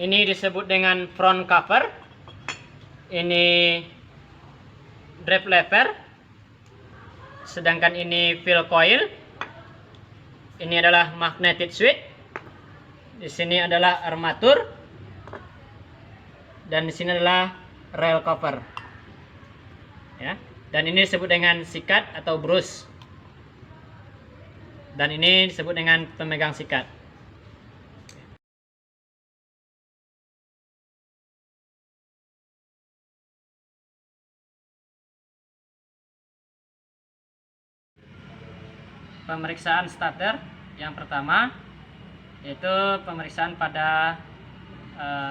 Ini disebut dengan front cover. Ini drive lever. Sedangkan ini fill coil. Ini adalah magnetic switch. Di sini adalah armatur. Dan di sini adalah rail cover. Ya. Dan ini disebut dengan sikat atau brus. Dan ini disebut dengan pemegang sikat. Pemeriksaan starter yang pertama yaitu pemeriksaan pada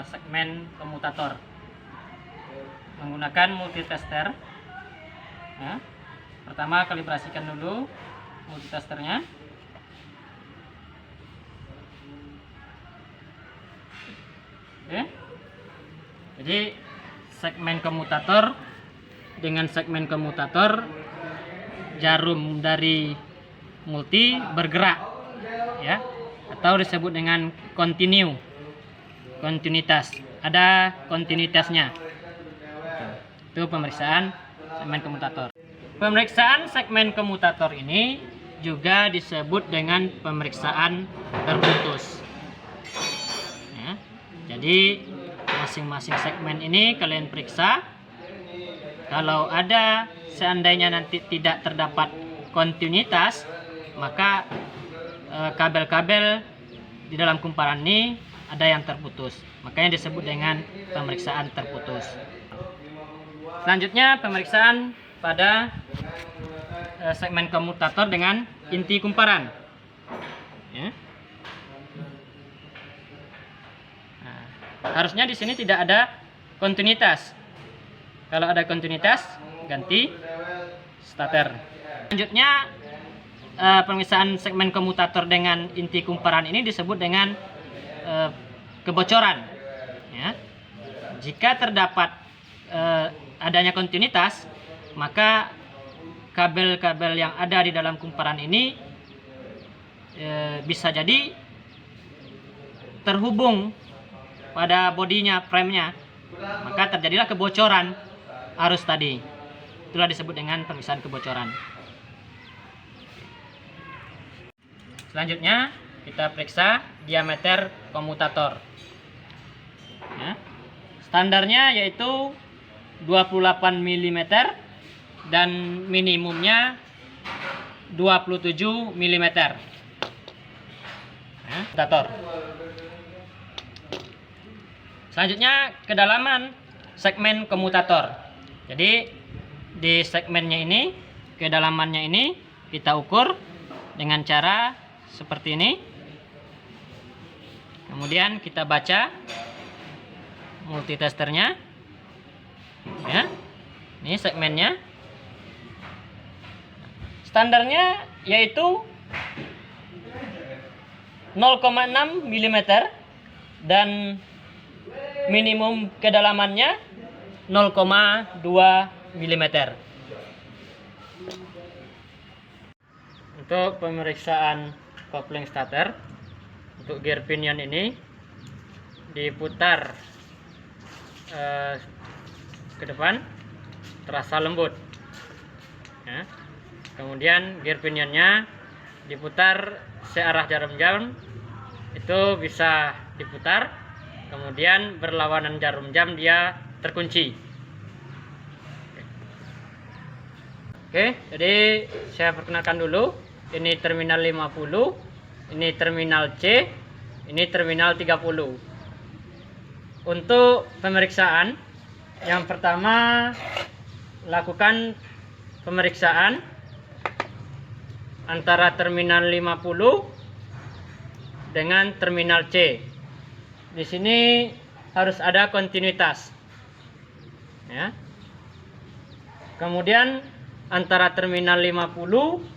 segmen komutator menggunakan multitester. Nah, pertama kalibrasikan dulu multitesternya. Oke. Jadi segmen komutator dengan segmen komutator, jarum dari multi bergerak, ya, atau disebut dengan kontinuitas. Ada kontinuitasnya. Itu pemeriksaan segmen komutator. Pemeriksaan segmen komutator ini juga disebut dengan pemeriksaan terputus. Ya, jadi masing-masing segmen ini kalian periksa. Kalau ada seandainya nanti tidak terdapat kontinuitas, maka kabel-kabel di dalam kumparan ini ada yang terputus. Makanya disebut dengan pemeriksaan terputus. Selanjutnya pemeriksaan pada segmen komutator dengan inti kumparan. Ya. Nah, harusnya di sini tidak ada kontinuitas. Kalau ada kontinuitas, ganti starter. Selanjutnya pemeriksaan segmen komutator dengan inti kumparan ini disebut dengan kebocoran. Ya. Jika terdapat adanya kontinuitas, maka kabel-kabel yang ada di dalam kumparan ini bisa jadi terhubung pada bodinya, frame-nya, maka terjadilah kebocoran arus tadi. Itulah disebut dengan pemeriksaan kebocoran. Selanjutnya kita periksa diameter komutator. Ya. Standarnya yaitu 28 mm dan minimumnya 27 mm. Ya, komutator. Selanjutnya kedalaman segmen komutator. Jadi di segmennya ini, kedalamannya ini kita ukur dengan cara seperti ini. Kemudian kita baca multitesternya. Ya. Ini segmennya. Standarnya yaitu 0,6 mm dan minimum kedalamannya 0,2 mm. Untuk pemeriksaan kopling starter, untuk gear pinion ini diputar ke depan, terasa lembut. Ya. Kemudian gear pinionnya diputar searah jarum jam, itu bisa diputar. Kemudian berlawanan jarum jam dia terkunci. Oke, jadi saya perkenalkan dulu. Ini terminal 50, ini terminal C, ini terminal 30. Untuk pemeriksaan, yang pertama lakukan pemeriksaan antara terminal 50 dengan terminal C. Di sini harus ada kontinuitas. Ya. Kemudian antara terminal 50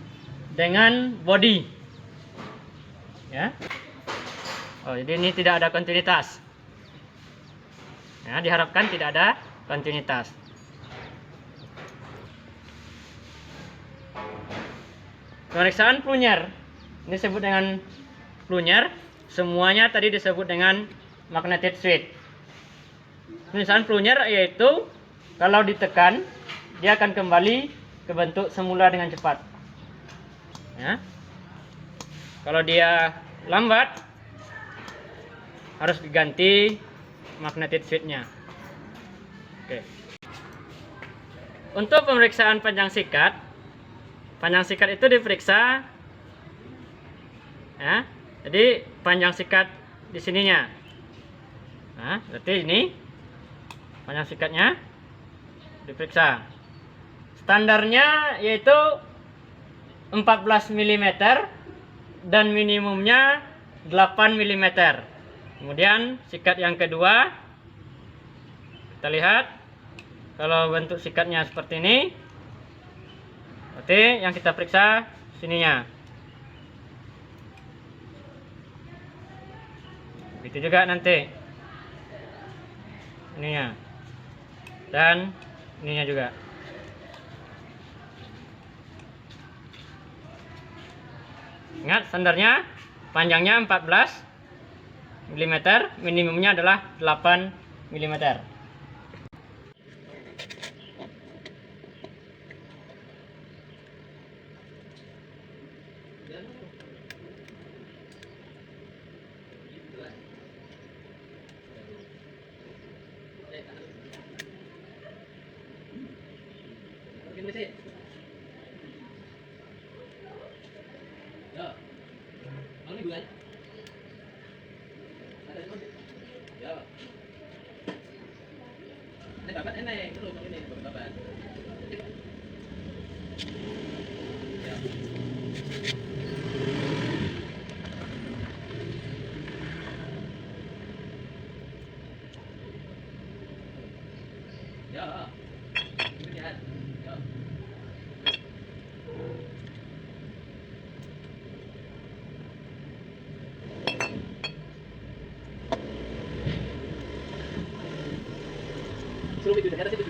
dengan body. Ya. Oh, jadi ini tidak ada kontinuitas. Ya, diharapkan tidak ada kontinuitas. Pemeriksaan plunyer. Ini disebut dengan plunyer. Semuanya tadi disebut dengan magnetic switch. Penyelesaian Plunyer yaitu kalau ditekan dia akan kembali ke bentuk semula dengan cepat. Ya. Kalau dia lambat harus diganti magnetic switch-nya. Oke. Untuk pemeriksaan panjang sikat itu diperiksa, ya. Jadi panjang sikat di sininya. Nah, berarti ini panjang sikatnya diperiksa. Standarnya yaitu 14 mm dan minimumnya 8 mm. Kemudian sikat yang kedua, kita lihat kalau bentuk sikatnya seperti ini, berarti yang kita periksa sininya. Begitu juga nanti ininya dan ininya juga. Ingat standarnya panjangnya 14 mm, minimumnya adalah 8 mm. Suruh video, ada sih